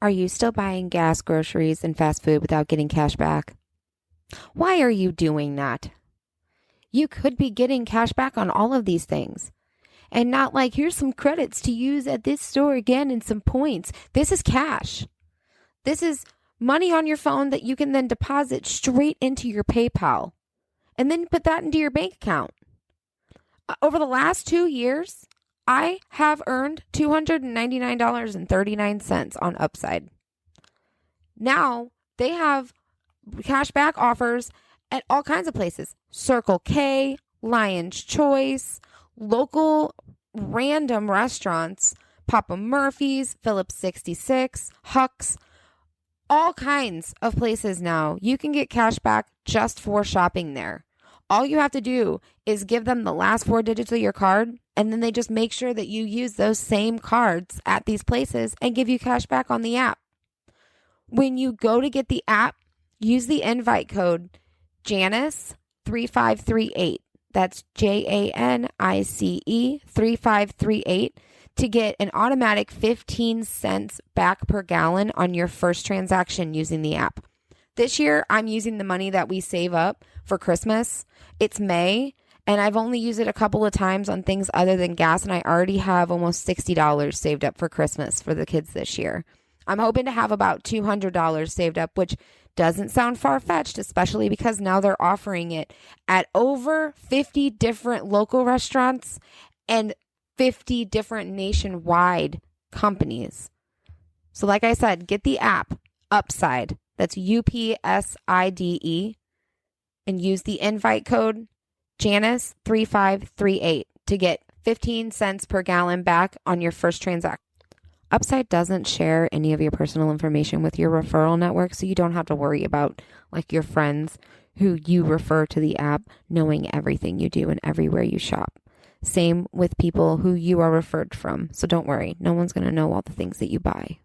Are you still buying gas, groceries, and fast food without getting cash back? Why are you doing that? You could be getting cash back on all of these things. And not like, here's some credits to use at this store again and some points. This is cash. This is money on your phone that you can then deposit straight into your PayPal and then put that into your bank account. Over the last 2 years, I have earned $299.39 on Upside. Now, they have cashback offers at all kinds of places. Circle K, Lion's Choice, local random restaurants, Papa Murphy's, Phillips 66, Huck's, all kinds of places now. You can get cash back just for shopping there. All you have to do is give them the last 4 digits of your card, and then they just make sure that you use those same cards at these places and give you cash back on the app. When you go to get the app, use the invite code Janice3538. That's JANICE 3538 to get an automatic 15 cents back per gallon on your first transaction using the app. This year, I'm using the money that we save up for Christmas. It's May, and I've only used it a couple of times on things other than gas, and I already have almost $60 saved up for Christmas for the kids this year. I'm hoping to have about $200 saved up, which doesn't sound far-fetched, especially because now they're offering it at over 50 different local restaurants and 50 different nationwide companies. So like I said, get the app, Upside. That's UPSIDE, and use the invite code Janice3538 to get 15 cents per gallon back on your first transaction. Upside doesn't share any of your personal information with your referral network, so you don't have to worry about like your friends who you refer to the app knowing everything you do and everywhere you shop. Same with people who you are referred from, so don't worry. No one's going to know all the things that you buy.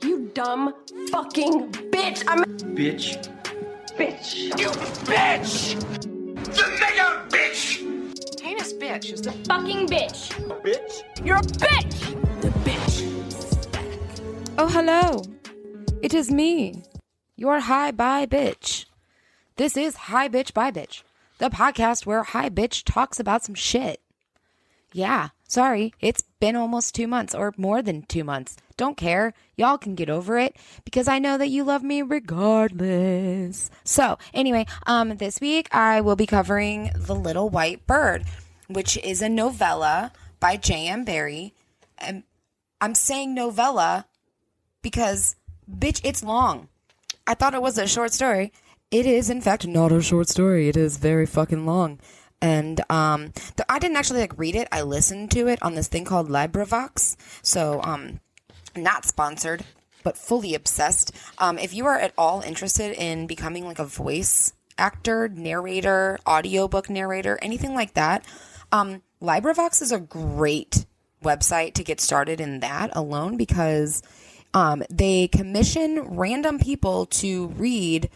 You dumb fucking bitch! Bitch. Bitch! You bitch! The nigga bitch! Heinous bitch is the fucking bitch! Bitch? You're a bitch! The bitch. Oh, hello. It is me, your Hi Bye Bitch. This is Hi Bitch Bye Bitch, the podcast where Hi Bitch talks about some shit. Yeah, sorry, it's been almost 2 months or more than 2 months. Don't care. Y'all can get over it because I know that you love me regardless. So anyway, this week I will be covering The Little White Bird, which is a novella by J.M. Barrie. And I'm saying novella because, bitch, it's long. I thought it was a short story. It is, in fact, not a short story. It is very fucking long. And I didn't actually read it. I listened to it on this thing called LibriVox. So not sponsored, but fully obsessed. If you are at all interested in becoming like a voice actor, narrator, audiobook narrator, anything like that, LibriVox is a great website to get started in that alone because they commission random people to read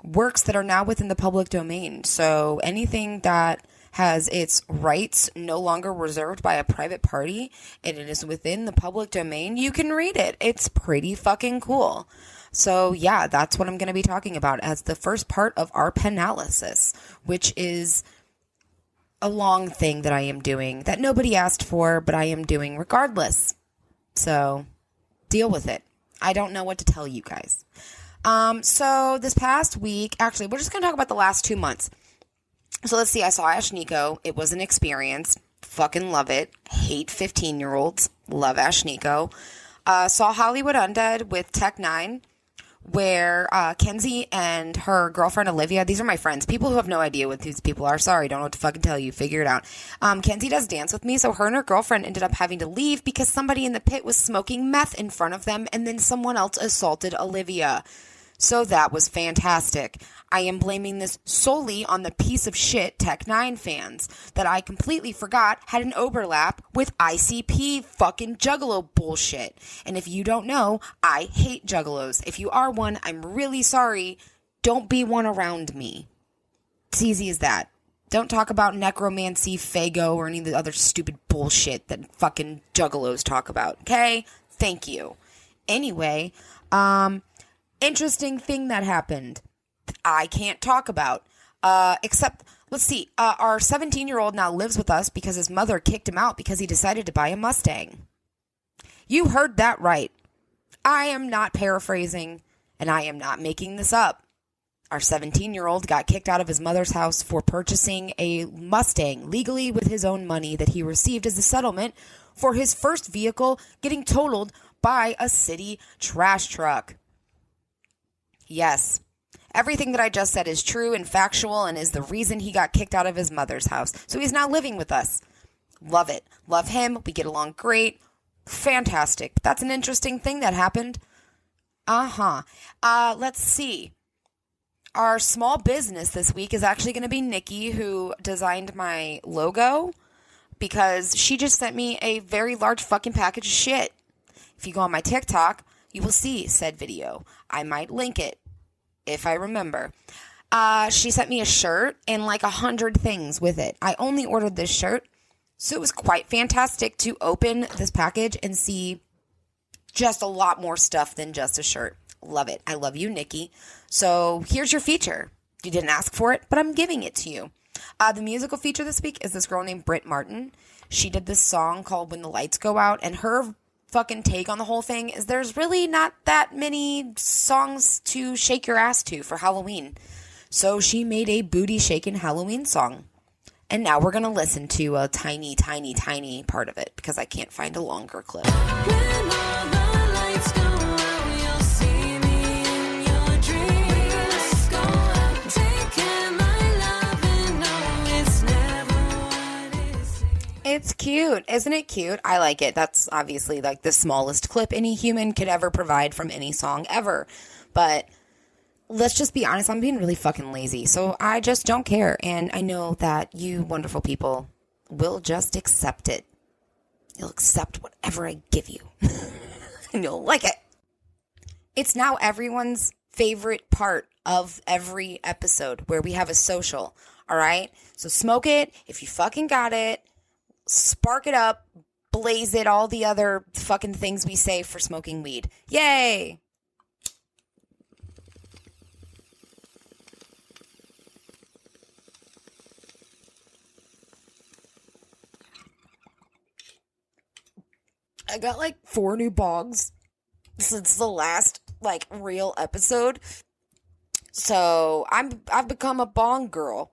works that are now within the public domain. So anything that has its rights no longer reserved by a private party and it is within the public domain, you can read it. It's pretty fucking cool. So yeah, that's what I'm going to be talking about as the first part of our PanAlysis, which is a long thing that I am doing that nobody asked for, but I am doing regardless. So deal with it. I don't know what to tell you guys. So this past week, actually, we're just going to talk about the last 2 months. So let's see. I saw Ash Nico. It was an experience. Fucking love it. Hate 15-year-olds. Love Ash Nico. Saw Hollywood Undead with Tech Nine, where Kenzie and her girlfriend Olivia, these are my friends, people who have no idea what these people are. Sorry, don't know what to fucking tell you. Figure it out. Kenzie does Dance With Me, so her and her girlfriend ended up having to leave because somebody in the pit was smoking meth in front of them, and then someone else assaulted Olivia. So that was fantastic. I am blaming this solely on the piece of shit Tech 9 fans that I completely forgot had an overlap with ICP fucking juggalo bullshit. And if you don't know, I hate juggalos. If you are one, I'm really sorry. Don't be one around me. It's easy as that. Don't talk about necromancy, Fago, or any of the other stupid bullshit that fucking juggalos talk about, okay? Thank you. Anyway, interesting thing that happened. I can't talk about. Except, let's see. Our 17-year-old now lives with us because his mother kicked him out because he decided to buy a Mustang. You heard that right. I am not paraphrasing, and I am not making this up. Our 17-year-old got kicked out of his mother's house for purchasing a Mustang legally with his own money that he received as a settlement for his first vehicle getting totaled by a city trash truck. Yes, everything that I just said is true and factual and is the reason he got kicked out of his mother's house. So he's now living with us. Love it. Love him. We get along great. Fantastic. That's an interesting thing that happened. Let's see. Our small business this week is actually going to be Nikki, who designed my logo, because she just sent me a very large fucking package of shit. If you go on my TikTok, you will see said video. I might link it if I remember. She sent me a shirt and like 100 things with it. I only ordered this shirt, so it was quite fantastic to open this package and see just a lot more stuff than just a shirt. Love it. I love you, Nikki. So here's your feature. You didn't ask for it, but I'm giving it to you. The musical feature this week is this girl named Britt Martin. She did this song called When the Lights Go Out, and her fucking take on the whole thing is there's really not that many songs to shake your ass to for Halloween. So she made a booty shaking Halloween song. And now we're going to listen to a tiny, tiny, tiny part of it because I can't find a longer clip. When all the lights go out, you'll see me in your dreams. Go out, taking my love and no, it's never what it seems. It's cute. Isn't it cute? I like it. That's obviously like the smallest clip any human could ever provide from any song ever. But let's just be honest, I'm being really fucking lazy. So I just don't care. And I know that you wonderful people will just accept it. You'll accept whatever I give you. And you'll like it. It's now everyone's favorite part of every episode where we have a social. All right? So smoke it if you fucking got it. Spark it up. Blaze it. All the other fucking things we say for smoking weed. Yay! I got like 4 new bongs since the last like real episode. So I've become a bong girl.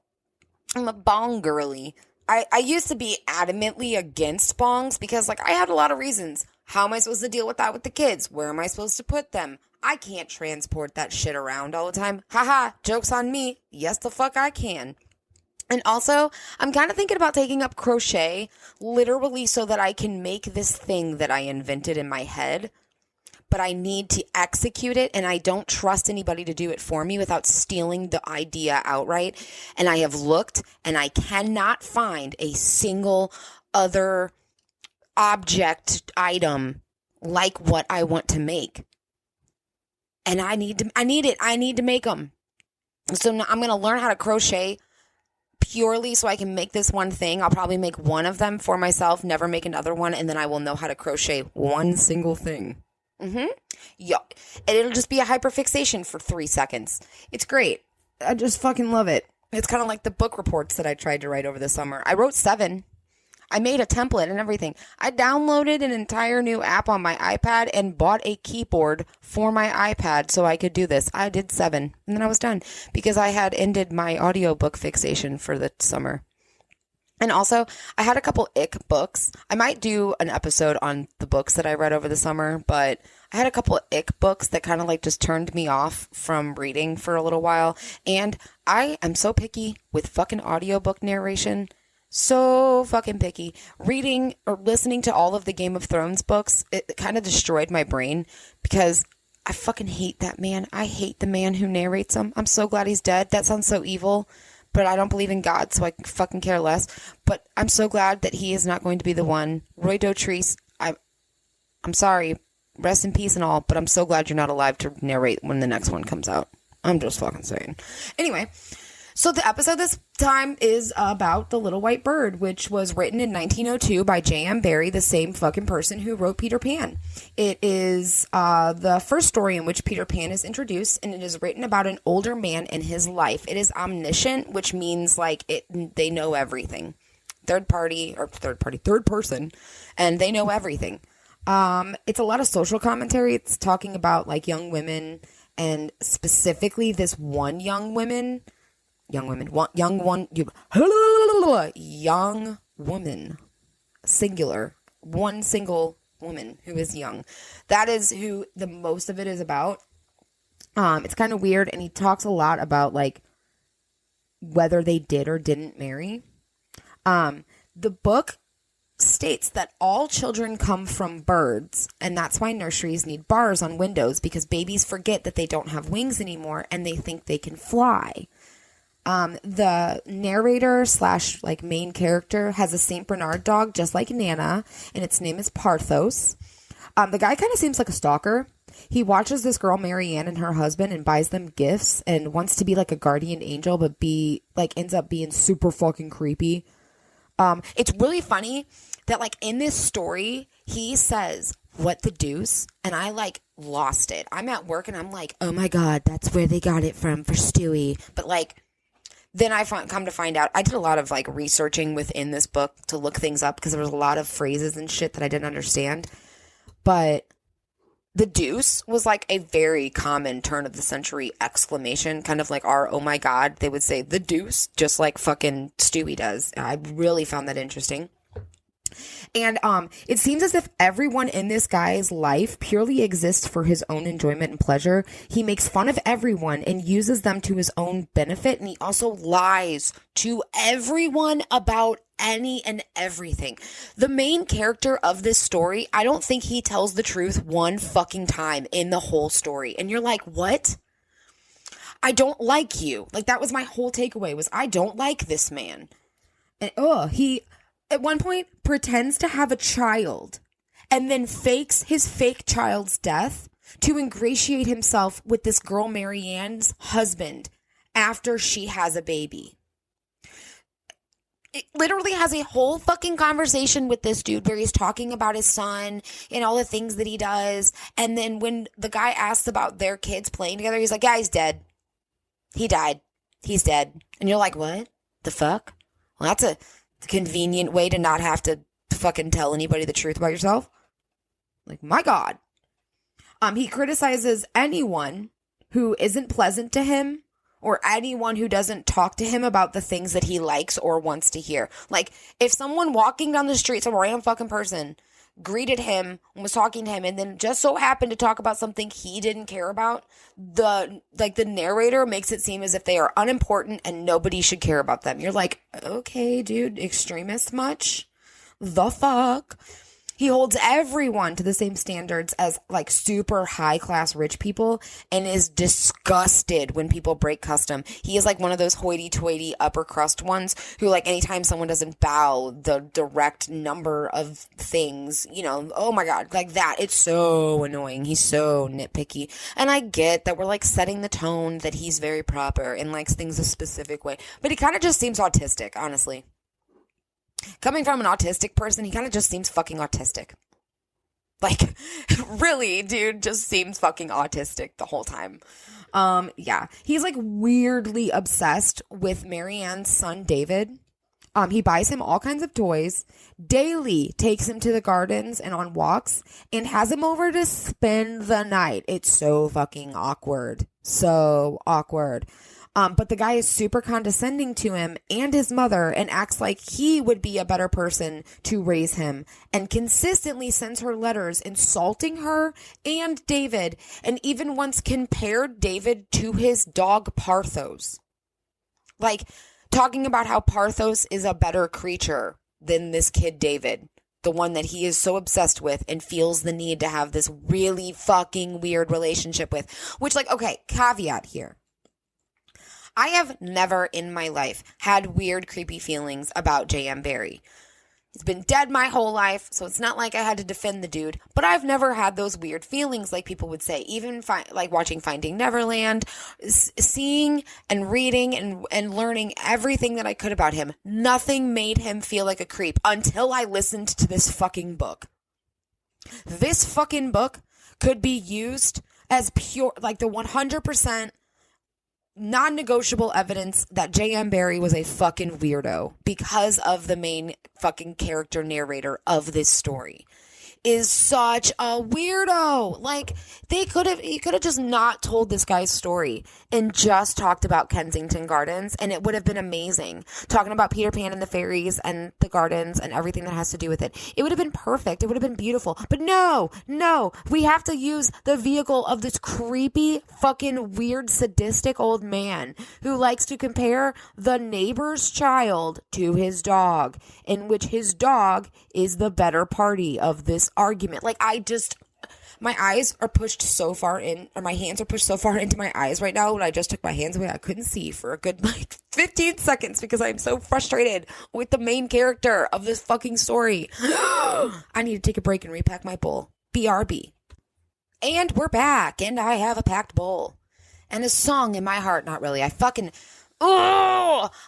I'm a bong girly. I used to be adamantly against bongs because like I had a lot of reasons. How am I supposed to deal with that with the kids? Where am I supposed to put them? I can't transport that shit around all the time. Haha, joke's on me. Yes, the fuck I can. And also, I'm kind of thinking about taking up crochet, literally so that I can make this thing that I invented in my head, but I need to execute it, and I don't trust anybody to do it for me without stealing the idea outright. And I have looked, and I cannot find a single other object item like what I want to make. And I need to make them. So now I'm going to learn how to crochet purely so I can make this one thing. I'll probably make one of them for myself, never make another one, and then I will know how to crochet one single thing. Yeah. And it'll just be a hyperfixation for 3 seconds. It's great. I just fucking love it. It's kind of like the book reports that I tried to write over the summer. I wrote 7. I made a template and everything. I downloaded an entire new app on my iPad and bought a keyboard for my iPad so I could do this. I did 7 and then I was done because I had ended my audiobook fixation for the summer. And also, I had a couple ick books. I might do an episode on the books that I read over the summer, but I had a couple ick books that kind of like just turned me off from reading for a little while. And I am so picky with fucking audiobook narration. So fucking picky. Reading or listening to all of the Game of Thrones books, it kind of destroyed my brain because I fucking hate that man. I hate the man who narrates them. I'm so glad he's dead. That sounds so evil, but I don't believe in God, so I fucking care less. But I'm so glad that he is not going to be the one. Roy Dotrice, I'm sorry. Rest in peace and all, but I'm so glad you're not alive to narrate when the next one comes out. I'm just fucking saying. Anyway, So the episode this time is about The Little White Bird, which was written in 1902 by J.M. Barrie, the same fucking person who wrote Peter Pan. It is the first story in which Peter Pan is introduced, and it is written about an older man in his life. It is omniscient, which means like they know everything. Third person, and they know everything. It's a lot of social commentary. It's talking about like young women, and specifically this one young woman, singular, one single woman who is young. That is who the most of it is about. It's kind of weird, and he talks a lot about like whether they did or didn't marry. The book states that all children come from birds, and that's why nurseries need bars on windows, because babies forget that they don't have wings anymore and they think they can fly. The narrator / like main character has a Saint Bernard dog just like Nana, and its name is Parthos. The guy kind of seems like a stalker. He watches this girl Marianne and her husband and buys them gifts and wants to be like a guardian angel, but ends up being super fucking creepy. It's really funny that like in this story, he says, "What the deuce?" And I like lost it. I'm at work and I'm like, oh my God, that's where they got it from for Stewie. But like, then I come to find out, I did a lot of like researching within this book to look things up because there was a lot of phrases and shit that I didn't understand. But the deuce was like a very common turn of the century exclamation, kind of like our oh my God. They would say the deuce, just like fucking Stewie does. I really found that interesting. And it seems as if everyone in this guy's life purely exists for his own enjoyment and pleasure. He makes fun of everyone and uses them to his own benefit. And he also lies to everyone about any and everything. The main character of this story, I don't think he tells the truth one fucking time in the whole story. And you're like, what? I don't like you. Like, that was my whole takeaway, was I don't like this man. And he at one point pretends to have a child and then fakes his fake child's death to ingratiate himself with this girl Marianne's husband after she has a baby. It literally has a whole fucking conversation with this dude where he's talking about his son and all the things that he does. And then when the guy asks about their kids playing together, he's like, yeah, he's dead. He died. He's dead. And you're like, what the fuck? Well, that's a convenient way to not have to fucking tell anybody the truth about yourself. Like, my God. He criticizes anyone who isn't pleasant to him or anyone who doesn't talk to him about the things that he likes or wants to hear. Like, if someone walking down the street, some random fucking person, greeted him and was talking to him and then just so happened to talk about something he didn't care about, the narrator makes it seem as if they are unimportant and nobody should care about them. You're like, okay, dude, extremist much? The fuck? He holds everyone to the same standards as like super high class rich people and is disgusted when people break custom. He is like one of those hoity toity upper crust ones who like anytime someone doesn't bow the direct number of things, you know, oh my God, like that. It's so annoying. He's so nitpicky. And I get that we're like setting the tone that he's very proper and likes things a specific way, but he kind of just seems autistic, honestly. Coming from an autistic person, he kind of just seems fucking autistic. Like, really, dude, just seems fucking autistic the whole time. Yeah. He's, like, weirdly obsessed with Marianne's son, David. He buys him all kinds of toys, daily takes him to the gardens and on walks, and has him over to spend the night. It's so fucking awkward. So awkward. But the guy is super condescending to him and his mother and acts like he would be a better person to raise him and consistently sends her letters insulting her and David, and even once compared David to his dog Parthos. Like, talking about how Parthos is a better creature than this kid David, the one that he is so obsessed with and feels the need to have this really fucking weird relationship with. Which, like, okay, caveat here. I have never in my life had weird, creepy feelings about J.M. Barrie. He's been dead my whole life, so it's not like I had to defend the dude. But I've never had those weird feelings like people would say. Even like watching Finding Neverland, seeing and reading and learning everything that I could about him. Nothing made him feel like a creep until I listened to this fucking book. This fucking book could be used as pure, like the 100% non-negotiable evidence that J.M. Barrie was a fucking weirdo because of the main fucking character narrator of this story is such a weirdo. Like, he could have just not told this guy's story and just talked about Kensington Gardens, and it would have been amazing. Talking about Peter Pan and the fairies and the gardens and everything that has to do with it. It would have been perfect. It would have been beautiful. But no, we have to use the vehicle of this creepy, fucking weird, sadistic old man who likes to compare the neighbor's child to his dog, in which his dog is the better party of this argument. Like, my eyes are pushed so far in, or my hands are pushed so far into my eyes right now. When I just took my hands away, I couldn't see for a good 15 seconds because I'm so frustrated with the main character of this fucking story. I need to take a break and repack my bowl. BRB. And we're back, and I have a packed bowl and a song in my heart. Not really.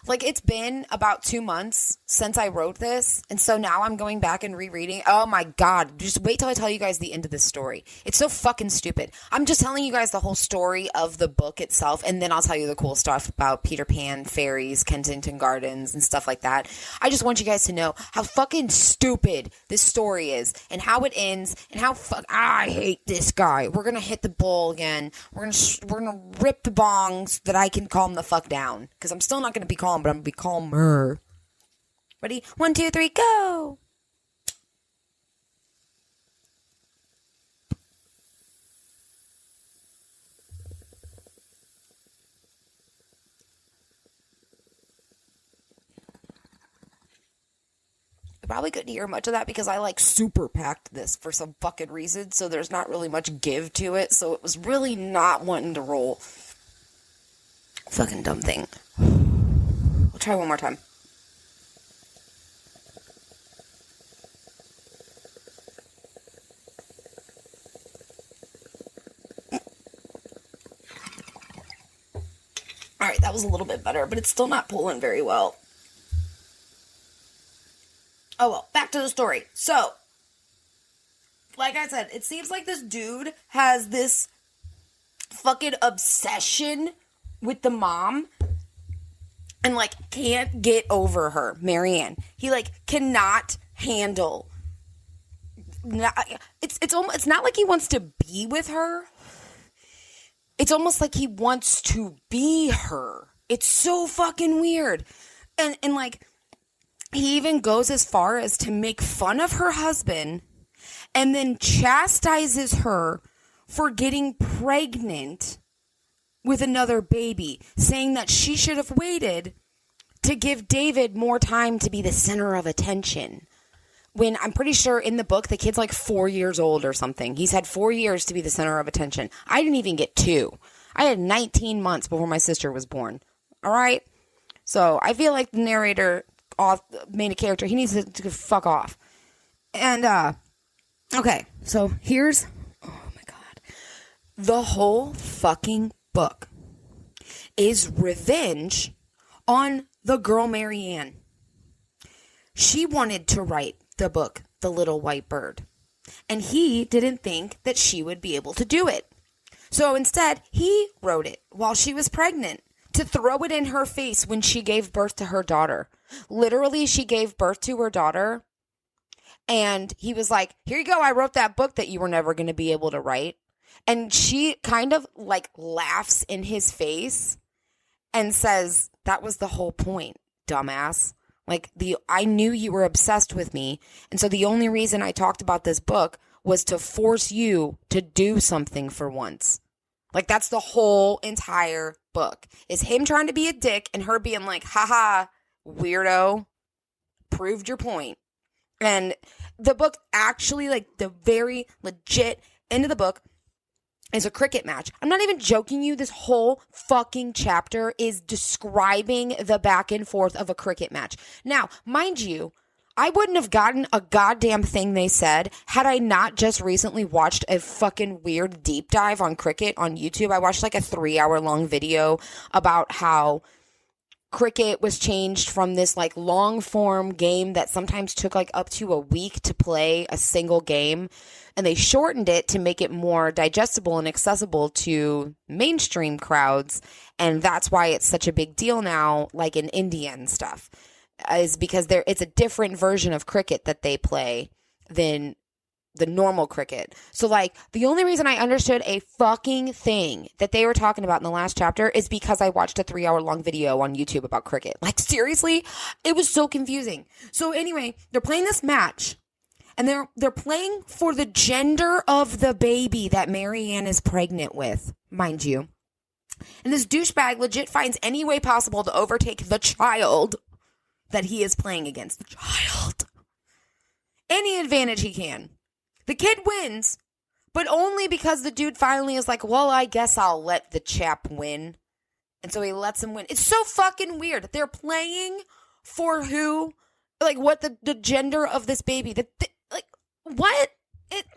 Like, it's been about 2 months since I wrote this, and so now I'm going back and rereading. Oh my god, just wait till I tell you guys the end of this story. It's so fucking stupid. I'm just telling you guys the whole story of the book itself, and then I'll tell you the cool stuff about Peter Pan, fairies, Kensington Gardens, and stuff like that. I just want you guys to know how fucking stupid this story is, and how it ends, and how I hate this guy. We're gonna hit the bowl again. We're gonna rip the bongs that I can calm the fuck down. Because I'm still not going to be calm, but I'm going to be calmer. Ready? 1, 2, 3, go! You probably couldn't hear much of that because I super packed this for some fucking reason, so there's not really much give to it, so it was really not wanting to roll. Fucking dumb thing. I'll try one more time. Alright, that was a little bit better, but it's still not pulling very well. Oh well, back to the story. So, like I said, it seems like this dude has this fucking obsession with the mom and can't get over her, Marianne. He cannot handle. It's not like he wants to be with her. It's almost like he wants to be her. It's so fucking weird. And he even goes as far as to make fun of her husband and then chastises her for getting pregnant with another baby, saying that she should have waited to give David more time to be the center of attention. When I'm pretty sure in the book, the kid's 4 years old or something. He's had 4 years to be the center of attention. I didn't even get 2. I had 19 months before my sister was born. All right? So I feel like the narrator, main character, he needs to fuck off. And, okay, so here's, oh my god, the whole fucking book is revenge on the girl Marianne. She wanted to write the book, The Little White Bird, and he didn't think that she would be able to do it. So instead, he wrote it while she was pregnant to throw it in her face when she gave birth to her daughter. Literally, she gave birth to her daughter, and he was like, here you go, I wrote that book that you were never going to be able to write. And she kind of laughs in his face and says, that was the whole point, dumbass. I knew you were obsessed with me. And so the only reason I talked about this book was to force you to do something for once. That's the whole entire book is him trying to be a dick and her being like, haha, weirdo, proved your point. And the book actually, the very legit end of the book is a cricket match. I'm not even joking you. This whole fucking chapter is describing the back and forth of a cricket match. Now, mind you, I wouldn't have gotten a goddamn thing they said had I not just recently watched a fucking weird deep dive on cricket on YouTube. I watched like a 3-hour long video about how cricket was changed from this like long form game that sometimes took like up to a week to play a single game. And they shortened it to make it more digestible and accessible to mainstream crowds. And that's why it's such a big deal now, like in India and stuff, is because it's a different version of cricket that they play than the normal cricket. So like the only reason I understood a fucking thing that they were talking about in the last chapter is because I watched a 3-hour long video on YouTube about cricket. Like seriously, it was so confusing. So anyway, they're playing this match. And they're playing for the gender of the baby that Marianne is pregnant with, mind you. And this douchebag legit finds any way possible to overtake the child that he is playing against. The child. Any advantage he can. The kid wins, but only because the dude finally is like, well, I guess I'll let the chap win. And so he lets him win. It's so fucking weird. They're playing for who? Like, what the gender of this baby. Like, what? It's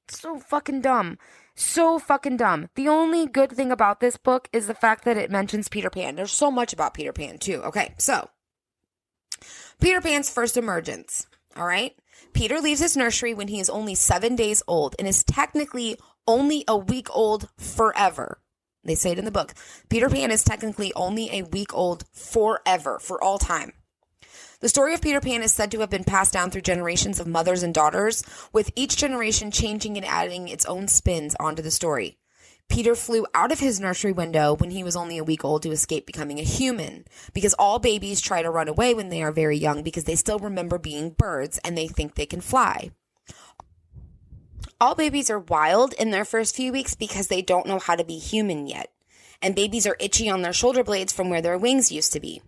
so fucking dumb. So fucking dumb. The only good thing about this book is the fact that it mentions Peter Pan. There's so much about Peter Pan, too. Okay, so Peter Pan's first emergence. All right? Peter leaves his nursery when he is only 7 days old and is technically only a week old forever. They say it in the book. Peter Pan is technically only a week old forever, for all time. The story of Peter Pan is said to have been passed down through generations of mothers and daughters, with each generation changing and adding its own spins onto the story. Peter flew out of his nursery window when he was only a week old to escape becoming a human, because all babies try to run away when they are very young because they still remember being birds and they think they can fly. All babies are wild in their first few weeks because they don't know how to be human yet, and babies are itchy on their shoulder blades from where their wings used to be.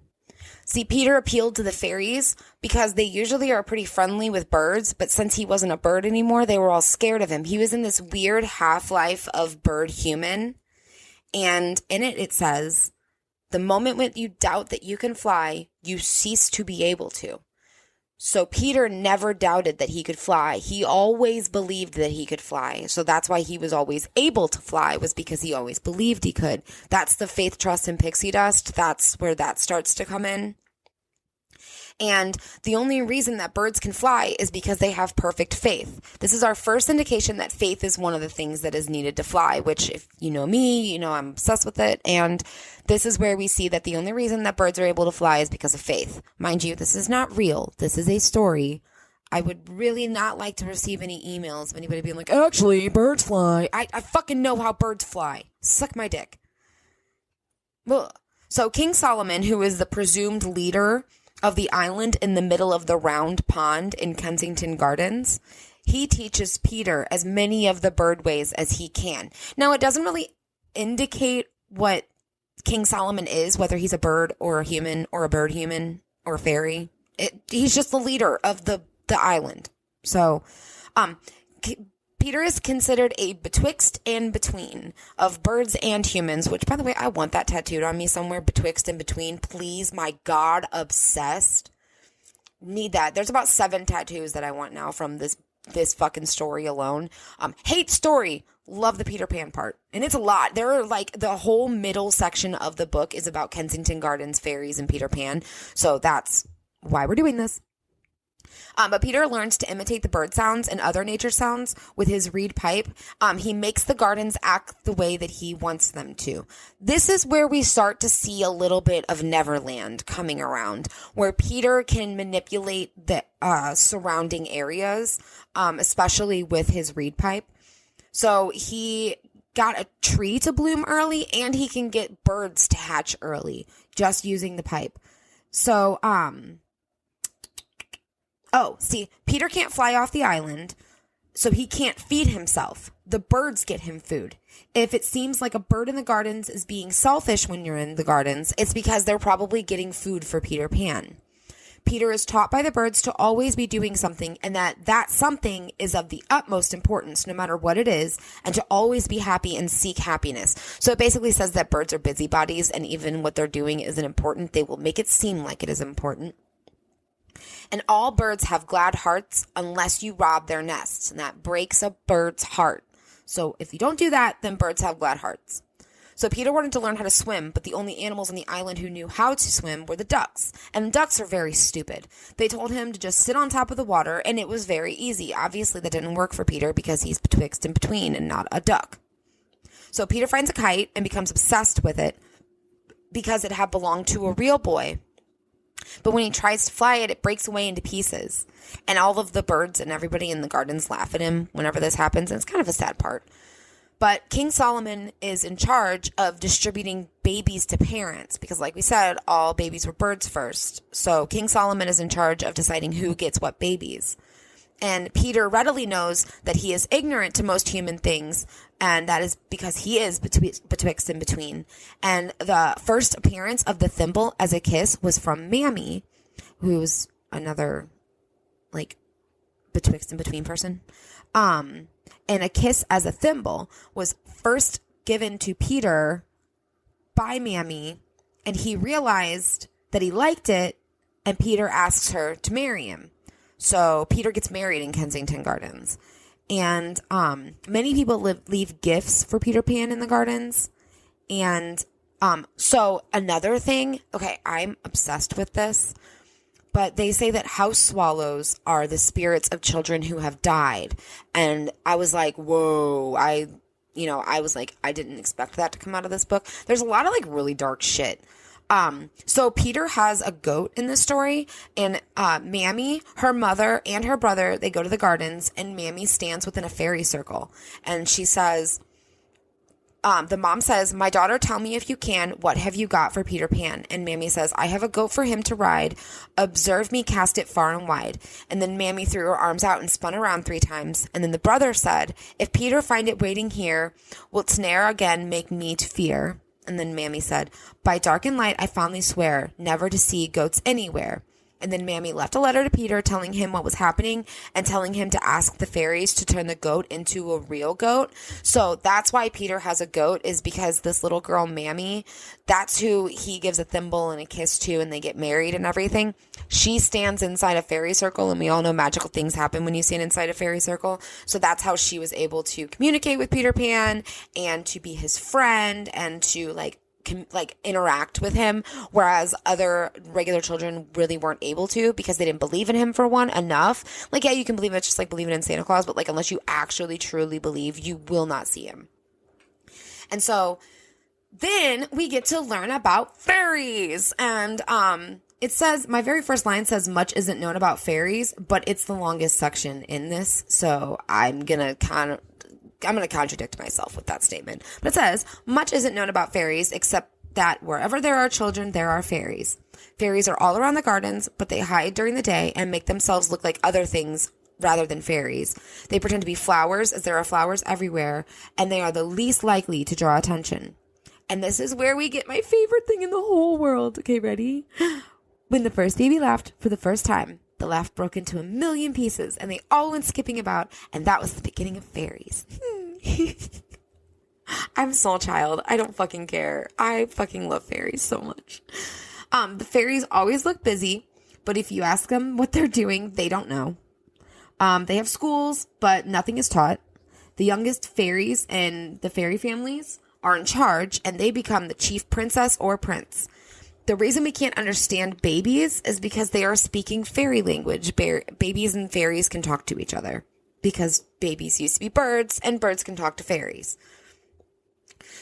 See, Peter appealed to the fairies because they usually are pretty friendly with birds, but since he wasn't a bird anymore, they were all scared of him. He was in this weird half-life of bird-human, and in it says, the moment when you doubt that you can fly, you cease to be able to. So Peter never doubted that he could fly. He always believed that he could fly. So that's why he was always able to fly, was because he always believed he could. That's the faith, trust, and pixie dust. That's where that starts to come in. And the only reason that birds can fly is because they have perfect faith. This is our first indication that faith is one of the things that is needed to fly, which if you know me, you know I'm obsessed with it. And this is where we see that the only reason that birds are able to fly is because of faith. Mind you, this is not real. This is a story. I would really not like to receive any emails of anybody being like, actually, birds fly. I fucking know how birds fly. Suck my dick. Well, so King Solomon, who is the presumed leader of the island in the middle of the round pond in Kensington Gardens, he teaches Peter as many of the bird ways as he can. Now, it doesn't really indicate what King Solomon is, whether he's a bird or a human or a bird human or a fairy. He's just the leader of the island. So, Peter is considered a betwixt and between of birds and humans, which, by the way, I want that tattooed on me somewhere, betwixt and between. Please, my God, obsessed. Need that. There's about 7 tattoos that I want now from this fucking story alone. Hate story. Love the Peter Pan part. And it's a lot. There are like the whole middle section of the book is about Kensington Gardens, fairies, and Peter Pan. So that's why we're doing this. But Peter learns to imitate the bird sounds and other nature sounds with his reed pipe. He makes the gardens act the way that he wants them to. This is where we start to see a little bit of Neverland coming around, where Peter can manipulate the surrounding areas, especially with his reed pipe. So he got a tree to bloom early, and he can get birds to hatch early just using the pipe. So, Peter can't fly off the island, so he can't feed himself. The birds get him food. If it seems like a bird in the gardens is being selfish when you're in the gardens, it's because they're probably getting food for Peter Pan. Peter is taught by the birds to always be doing something, and that something is of the utmost importance, no matter what it is, and to always be happy and seek happiness. So it basically says that birds are busybodies, and even what they're doing isn't important. They will make it seem like it is important. And all birds have glad hearts unless you rob their nests, and that breaks a bird's heart. So if you don't do that, then birds have glad hearts. So Peter wanted to learn how to swim, but the only animals on the island who knew how to swim were the ducks. And the ducks are very stupid. They told him to just sit on top of the water, and it was very easy. Obviously, that didn't work for Peter because he's betwixt and between and not a duck. So Peter finds a kite and becomes obsessed with it because it had belonged to a real boy. But when he tries to fly it, it breaks away into pieces. And all of the birds and everybody in the gardens laugh at him whenever this happens, and it's kind of a sad part. But King Solomon is in charge of distributing babies to parents because, like we said, all babies were birds first. So King Solomon is in charge of deciding who gets what babies. And Peter readily knows that he is ignorant to most human things, and that is because he is betwixt and between. And the first appearance of the thimble as a kiss was from Mammy, who's another, like, betwixt and between person. And a kiss as a thimble was first given to Peter by Mammy, and he realized that he liked it, and Peter asks her to marry him. So Peter gets married in Kensington Gardens. And many people leave gifts for Peter Pan in the gardens. And so another thing, okay, I'm obsessed with this. But they say that house swallows are the spirits of children who have died. And I was like, whoa, I was like, I didn't expect that to come out of this book. There's a lot of like really dark shit. So Peter has a goat in this story, and Mammy, her mother, and her brother, they go to the gardens, and Mammy stands within a fairy circle. And she says, the mom says, "My daughter, tell me if you can, what have you got for Peter Pan?" And Mammy says, "I have a goat for him to ride. Observe me cast it far and wide." And then Mammy threw her arms out and spun around 3 times. And then the brother said, "If Peter find it waiting here, wilt snare again make me to fear?" And then Mammy said, "By dark and light I fondly swear, never to see goats anywhere." And then Mammy left a letter to Peter telling him what was happening and telling him to ask the fairies to turn the goat into a real goat. So that's why Peter has a goat, is because this little girl, Mammy, that's who he gives a thimble and a kiss to, and they get married and everything. She stands inside a fairy circle, and we all know magical things happen when you stand inside a fairy circle. So that's how she was able to communicate with Peter Pan and to be his friend and to like interact with him, whereas other regular children really weren't able to because they didn't believe in him, for one, enough. Like, yeah, you can believe it, just like believing in Santa Claus, but like unless you actually truly believe, you will not see him. And so then we get to learn about fairies, and it says, my very first line says, "Much isn't known about fairies," but it's the longest section in this, so I'm gonna contradict myself with that statement. But it says, "Much isn't known about fairies except that wherever there are children, there are fairies. Fairies are all around the gardens, but they hide during the day and make themselves look like other things rather than fairies. They pretend to be flowers, as there are flowers everywhere, and they are the least likely to draw attention." And this is where we get my favorite thing in the whole world. Okay, ready? "When the first baby laughed for the first time, the laugh broke into a million pieces, and they all went skipping about, and that was the beginning of fairies." I'm Soul Child. I don't fucking care. I fucking love fairies so much. The fairies always look busy, but if you ask them what they're doing, they don't know. They have schools, but nothing is taught. The youngest fairies in the fairy families are in charge, and they become the chief princess or prince. The reason we can't understand babies is because they are speaking fairy language. Babies and fairies can talk to each other because babies used to be birds, and birds can talk to fairies.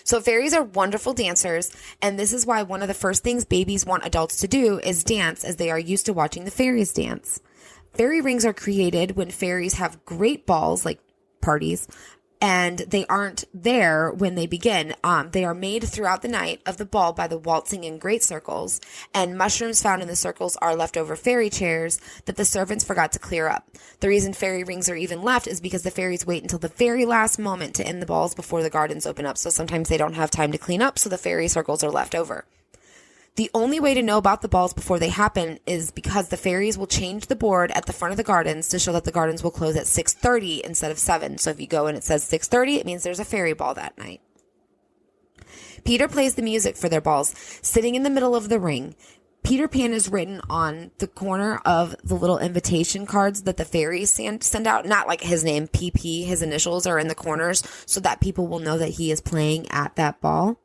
So fairies are wonderful dancers, and this is why one of the first things babies want adults to do is dance, as they are used to watching the fairies dance. Fairy rings are created when fairies have great balls, like parties, and they aren't there when they begin. They are made throughout the night of the ball by the waltzing in great circles, and mushrooms found in the circles are leftover fairy chairs that the servants forgot to clear up. The reason fairy rings are even left is because the fairies wait until the very last moment to end the balls before the gardens open up, so sometimes they don't have time to clean up, so the fairy circles are left over. The only way to know about the balls before they happen is because the fairies will change the board at the front of the gardens to show that the gardens will close at 6:30 instead of 7. So if you go and it says 6:30, it means there's a fairy ball that night. Peter plays the music for their balls, sitting in the middle of the ring. Peter Pan is written on the corner of the little invitation cards that the fairies send out. Not like his name, PP, his initials are in the corners so that people will know that he is playing at that ball.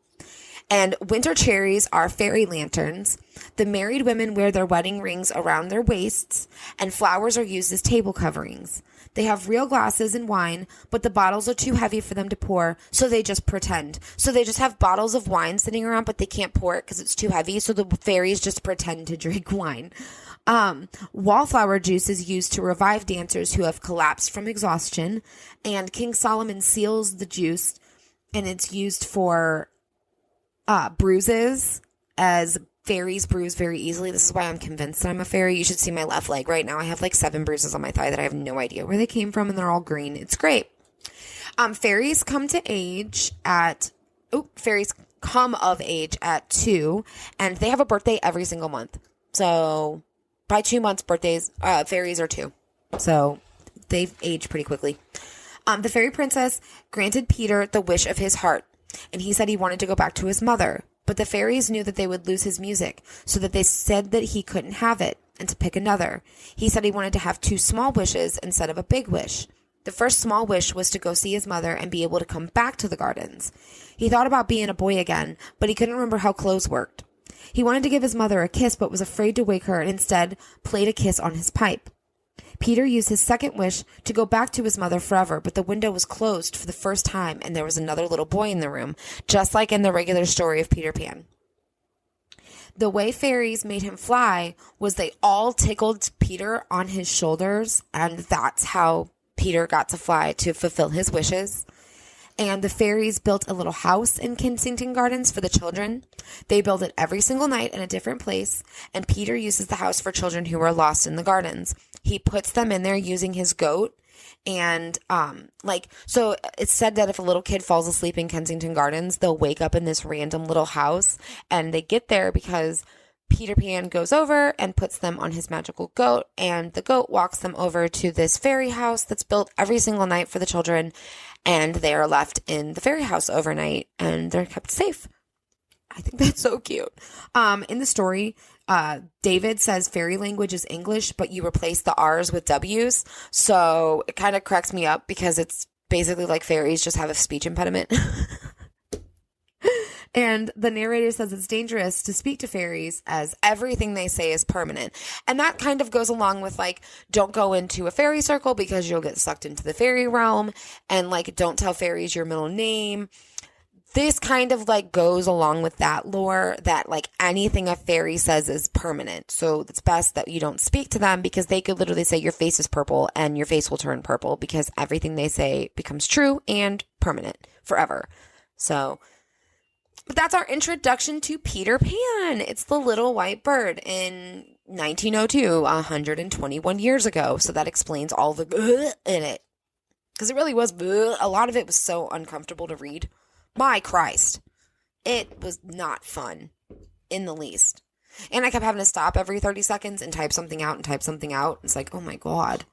And winter cherries are fairy lanterns. The married women wear their wedding rings around their waists, and flowers are used as table coverings. They have real glasses and wine, but the bottles are too heavy for them to pour, so they just pretend. So they just have bottles of wine sitting around, but they can't pour it because it's too heavy, so the fairies just pretend to drink wine. Wallflower juice is used to revive dancers who have collapsed from exhaustion, and King Solomon seals the juice, and it's used for bruises, as fairies bruise very easily. This is why I'm convinced that I'm a fairy. You should see my left leg right now. I have like 7 bruises on my thigh that I have no idea where they came from, and they're all green. It's great. Fairies come of age at 2, and they have a birthday every single month. So by 2 months, birthdays, fairies are 2. So they age pretty quickly. The fairy princess granted Peter the wish of his heart, and he said he wanted to go back to his mother. But the fairies knew that they would lose his music, so that they said that he couldn't have it, and to pick another. He said he wanted to have 2 small wishes instead of a big wish. The first small wish was to go see his mother and be able to come back to the gardens. He thought about being a boy again, but he couldn't remember how clothes worked. He wanted to give his mother a kiss, but was afraid to wake her, and instead played a kiss on his pipe. Peter used his second wish to go back to his mother forever, but the window was closed for the first time, and there was another little boy in the room, just like in the regular story of Peter Pan. The way fairies made him fly was they all tickled Peter on his shoulders, and that's how Peter got to fly to fulfill his wishes. And the fairies built a little house in Kensington Gardens for the children. They build it every single night in a different place, and Peter uses the house for children who are lost in the gardens. He puts them in there using his goat, and so it's said that if a little kid falls asleep in Kensington Gardens, they'll wake up in this random little house, and they get there because Peter Pan goes over and puts them on his magical goat, and the goat walks them over to this fairy house that's built every single night for the children, and they are left in the fairy house overnight, and they're kept safe. I think that's so cute. In the story, David says fairy language is English, but you replace the R's with W's, so it kind of cracks me up because it's basically like fairies just have a speech impediment. And the narrator says it's dangerous to speak to fairies as everything they say is permanent. And that kind of goes along with like, don't go into a fairy circle because you'll get sucked into the fairy realm, and like, don't tell fairies your middle name. This kind of like goes along with that lore that like anything a fairy says is permanent. So it's best that you don't speak to them because they could literally say your face is purple and your face will turn purple because everything they say becomes true and permanent forever. But that's our introduction to Peter Pan. It's the little white bird in 1902, 121 years ago. So that explains all the in it. Because it really was, a lot of it was so uncomfortable to read. My Christ. It was not fun in the least. And I kept having to stop every 30 seconds and type something out and type something out. It's like, oh my God.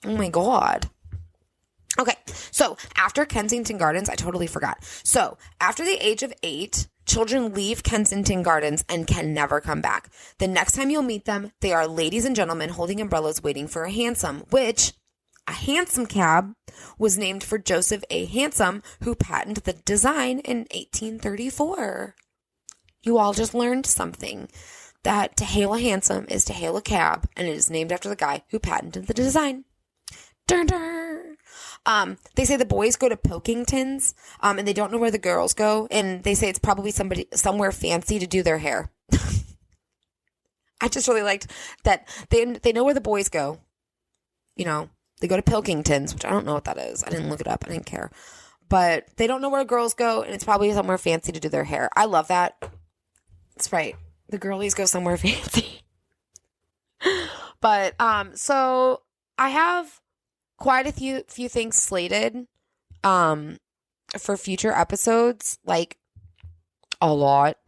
Oh my God. Okay, so after Kensington Gardens, I totally forgot. So after the age of 8, children leave Kensington Gardens and can never come back. The next time you'll meet them, they are ladies and gentlemen holding umbrellas waiting for a hansom, which a hansom cab was named for Joseph A. Hansom, who patented the design in 1834. You all just learned something. That to hail a hansom is to hail a cab, and it is named after the guy who patented the design. Dun, dun. They say the boys go to Pilkingtons, and they don't know where the girls go, and they say it's probably somewhere fancy to do their hair. I just really liked that they know where the boys go. You know, they go to Pilkingtons, which I don't know what that is. I didn't look it up. I didn't care. But they don't know where girls go, and it's probably somewhere fancy to do their hair. I love that. That's right. The girlies go somewhere fancy. But, so I have quite a few things slated for future episodes, like a lot.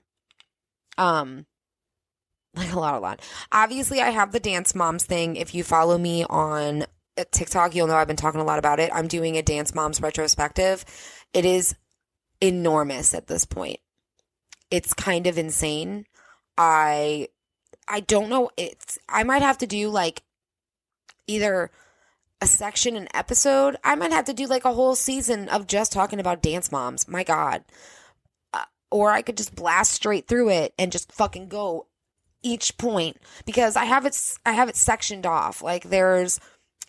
Like a lot. Obviously, I have the Dance Moms thing. If you follow me on TikTok, you'll know I've been talking a lot about it. I'm doing a Dance Moms retrospective. It is enormous at this point. It's kind of insane. I I don't know. I might have to do like either a section, an episode. I might have to do like a whole season of just talking about dance moms. My God. Or I could just blast straight through it and just fucking go each point, because I have it sectioned off. Like there's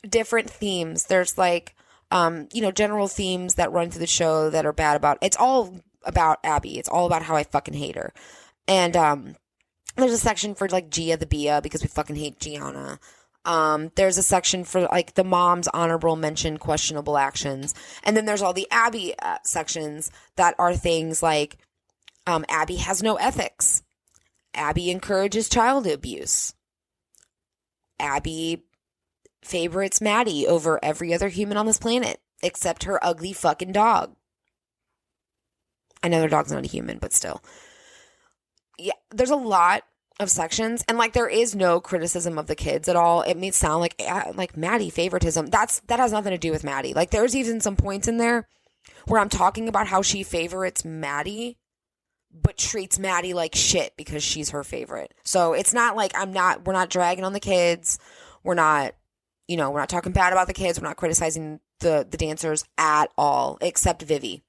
different themes. There's like, general themes that run through the show that are bad about, it's all about Abby. It's all about how I fucking hate her. And, there's a section for like Gia the Bia because we fucking hate Gianna. There's a section for like the mom's honorable mention, questionable actions. And then there's all the Abby sections that are things like, Abby has no ethics. Abby encourages child abuse. Abby favorites Maddie over every other human on this planet, except her ugly fucking dog. I know their dog's not a human, but still. Yeah, there's a lot of sections, and like there is no criticism of the kids at all. It may sound like Maddie favoritism. That has nothing to do with Maddie. Like there's even some points in there where I'm talking about how she favorites Maddie, but treats Maddie like shit because she's her favorite. So it's not like we're not dragging on the kids. We're not talking bad about the kids. We're not criticizing the dancers at all, except Vivi.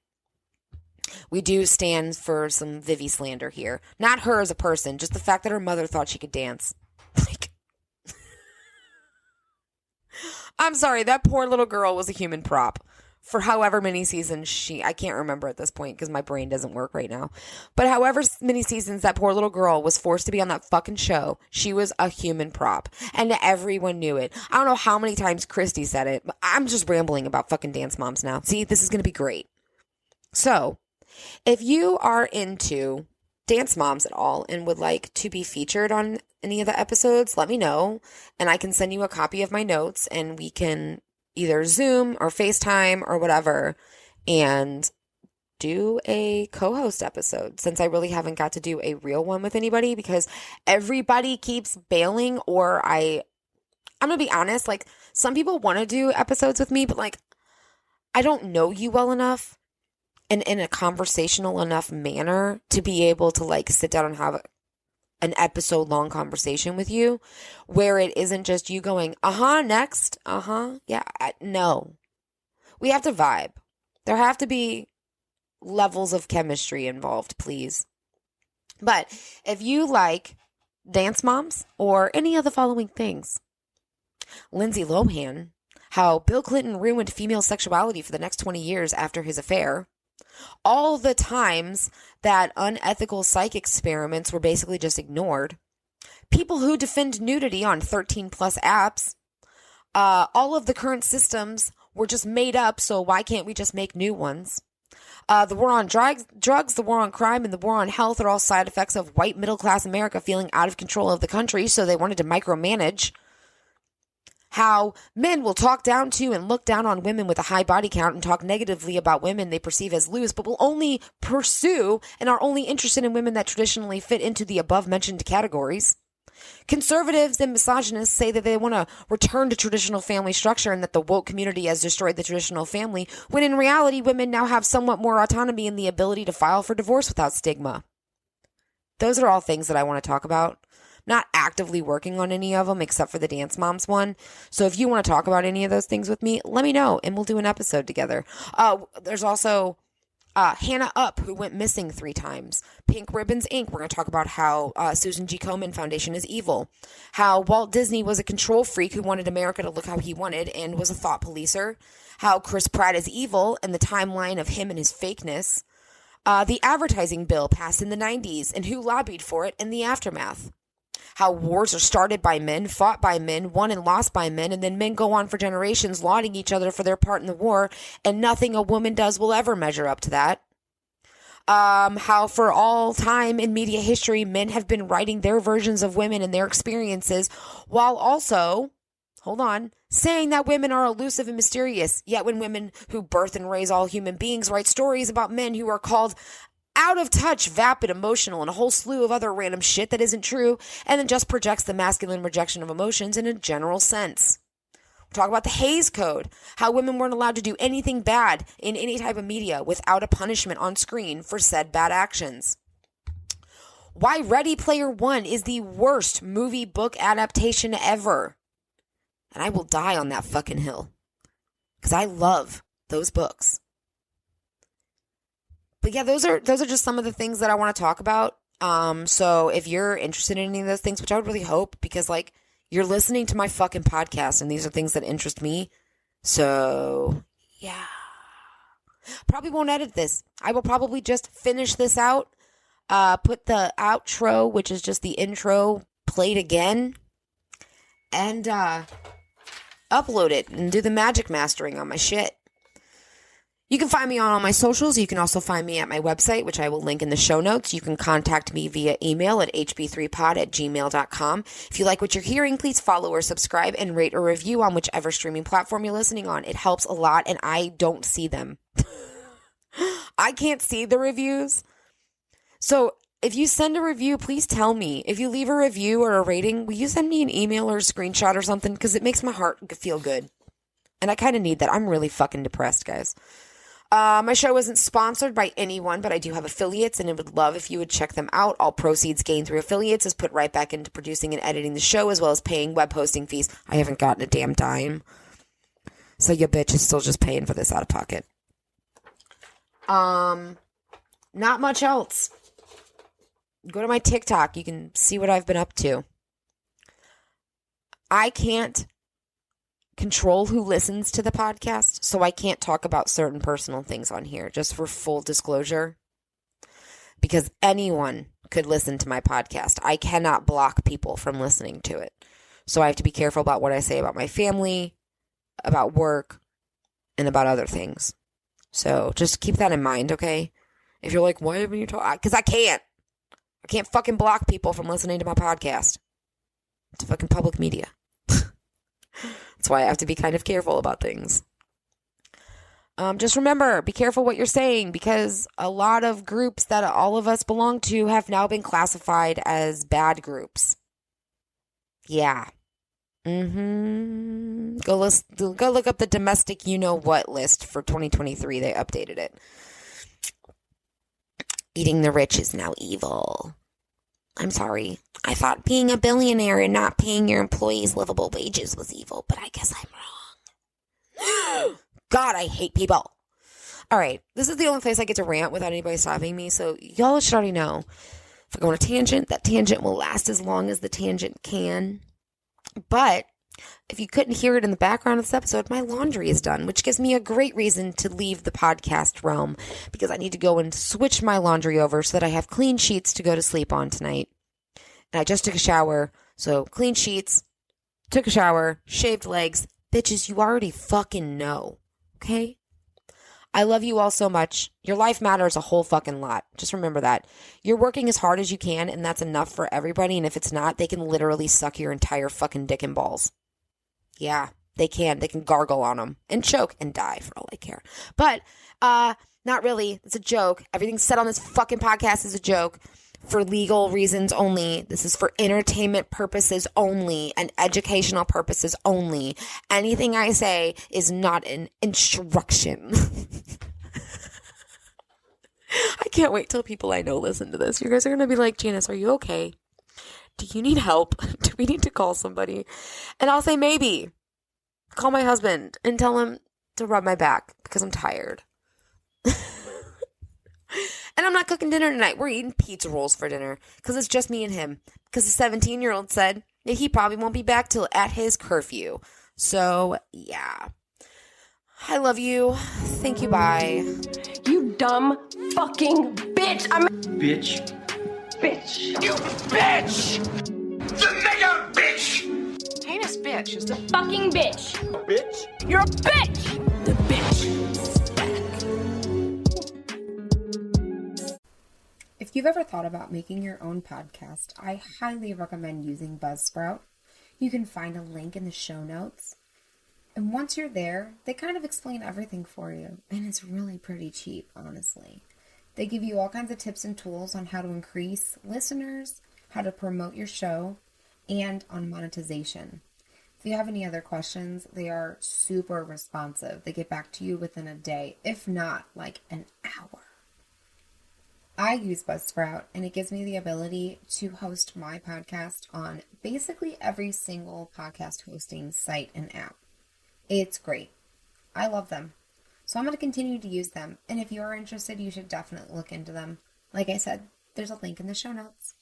We do stand for some Vivi slander here. Not her as a person, just the fact that her mother thought she could dance. Like, I'm sorry, that poor little girl was a human prop for however many seasons I can't remember at this point because my brain doesn't work right now. But however many seasons that poor little girl was forced to be on that fucking show, she was a human prop. And everyone knew it. I don't know how many times Christy said it, but I'm just rambling about fucking dance moms now. See, this is going to be great. So, if you are into dance moms at all and would like to be featured on any of the episodes, let me know. And I can send you a copy of my notes and we can either Zoom or FaceTime or whatever and do a co-host episode, since I really haven't got to do a real one with anybody because everybody keeps bailing. Or I'm gonna be honest, like some people want to do episodes with me, but like I don't know you well enough and in a conversational enough manner to be able to like sit down and have an episode long conversation with you where it isn't just you going, next, yeah, no. We have to vibe. There have to be levels of chemistry involved, please. But if you like dance moms or any of the following things, Lindsay Lohan, how Bill Clinton ruined female sexuality for the next 20 years after his affair, all the times that unethical psych experiments were basically just ignored, people who defend nudity on 13 plus apps, all of the current systems were just made up, so why can't we just make new ones? The war on drugs, the war on crime, and the war on health are all side effects of white middle-class America feeling out of control of the country, so they wanted to micromanage. How men will talk down to and look down on women with a high body count and talk negatively about women they perceive as loose, but will only pursue and are only interested in women that traditionally fit into the above-mentioned categories. Conservatives and misogynists say that they want to return to traditional family structure and that the woke community has destroyed the traditional family, when in reality, women now have somewhat more autonomy and the ability to file for divorce without stigma. Those are all things that I want to talk about. Not actively working on any of them except for the Dance Moms one. So if you want to talk about any of those things with me, let me know and we'll do an episode together. There's also Hannah Up, who went missing 3 times. Pink Ribbons Inc. We're going to talk about how Susan G. Komen Foundation is evil. How Walt Disney was a control freak who wanted America to look how he wanted and was a thought policer. How Chris Pratt is evil and the timeline of him and his fakeness. The advertising bill passed in the 90s and who lobbied for it in the aftermath. How wars are started by men, fought by men, won and lost by men, and then men go on for generations lauding each other for their part in the war, and nothing a woman does will ever measure up to that. How for all time in media history, men have been writing their versions of women and their experiences, while also, saying that women are elusive and mysterious, yet when women who birth and raise all human beings write stories about men who are called out of touch, vapid, emotional, and a whole slew of other random shit that isn't true, and then just projects the masculine rejection of emotions in a general sense. We'll talk about the Hays Code, how women weren't allowed to do anything bad in any type of media without a punishment on screen for said bad actions. Why Ready Player One is the worst movie book adaptation ever. And I will die on that fucking hill. Because I love those books. But yeah, those are just some of the things that I want to talk about. So if you're interested in any of those things, which I would really hope, because like you're listening to my fucking podcast and these are things that interest me. So yeah. Probably won't edit this. I will probably just finish this out. Put the outro, which is just the intro, played again. And upload it and do the magic mastering on my shit. You can find me on all my socials. You can also find me at my website, which I will link in the show notes. You can contact me via email at hb3pod@gmail.com. If you like what you're hearing, please follow or subscribe and rate or review on whichever streaming platform you're listening on. It helps a lot, and I don't see them. I can't see the reviews. So if you send a review, please tell me. If you leave a review or a rating, will you send me an email or a screenshot or something? Because it makes my heart feel good. And I kind of need that. I'm really fucking depressed, guys. My show isn't sponsored by anyone, but I do have affiliates, and I would love if you would check them out. All proceeds gained through affiliates is put right back into producing and editing the show, as well as paying web hosting fees. I haven't gotten a damn dime. So your bitch is still just paying for this out of pocket. Not much else. Go to my TikTok. You can see what I've been up to. I can't control who listens to the podcast, so I can't talk about certain personal things on here, just for full disclosure. Because anyone could listen to my podcast. I cannot block people from listening to it. So I have to be careful about what I say about my family, about work, and about other things. So just keep that in mind, okay? If you're like, why haven't you talked? Because I can't. I can't fucking block people from listening to my podcast. It's fucking public media. That's why I have to be kind of careful about things. Just remember, be careful what you're saying, because a lot of groups that all of us belong to have now been classified as bad groups. Yeah. Go look up the domestic you-know-what list for 2023. They updated it. Eating the rich is now evil. I'm sorry. I thought being a billionaire and not paying your employees livable wages was evil, but I guess I'm wrong. God, I hate people. All right. This is the only place I get to rant without anybody stopping me, so y'all should already know. If I go on a tangent, that tangent will last as long as the tangent can. But if you couldn't hear it in the background of this episode, my laundry is done, which gives me a great reason to leave the podcast realm, because I need to go and switch my laundry over so that I have clean sheets to go to sleep on tonight. And I just took a shower, so clean sheets, took a shower, shaved legs. Bitches, you already fucking know, okay? I love you all so much. Your life matters a whole fucking lot. Just remember that. You're working as hard as you can, and that's enough for everybody, and if it's not, they can literally suck your entire fucking dick and balls. Yeah, they can. They can gargle on them and choke and die for all I care. But, not really. It's a joke. Everything said on this fucking podcast is a joke for legal reasons only. This is for entertainment purposes only and educational purposes only. Anything I say is not an instruction. I can't wait till people I know listen to this. You guys are going to be like, Janice, are you okay? Do you need help? Do we need to call somebody? And I'll say maybe. Call my husband and tell him to rub my back because I'm tired. And I'm not cooking dinner tonight. We're eating pizza rolls for dinner because it's just me and him. Because the 17-year-old said that he probably won't be back till at his curfew. So, yeah. I love you. Thank you. Bye. You dumb fucking bitch. Bitch. Bitch. You bitch! The mega bitch! Heinous bitch is the fucking bitch. Bitch? You're a bitch. The bitch. If you've ever thought about making your own podcast, I highly recommend using Buzzsprout. You can find a link in the show notes. And once you're there, they kind of explain everything for you. And it's really pretty cheap, honestly. They give you all kinds of tips and tools on how to increase listeners, how to promote your show, and on monetization. If you have any other questions, they are super responsive. They get back to you within a day, if not like an hour. I use Buzzsprout, and it gives me the ability to host my podcast on basically every single podcast hosting site and app. It's great. I love them. So I'm going to continue to use them. And if you're interested, you should definitely look into them. Like I said, there's a link in the show notes.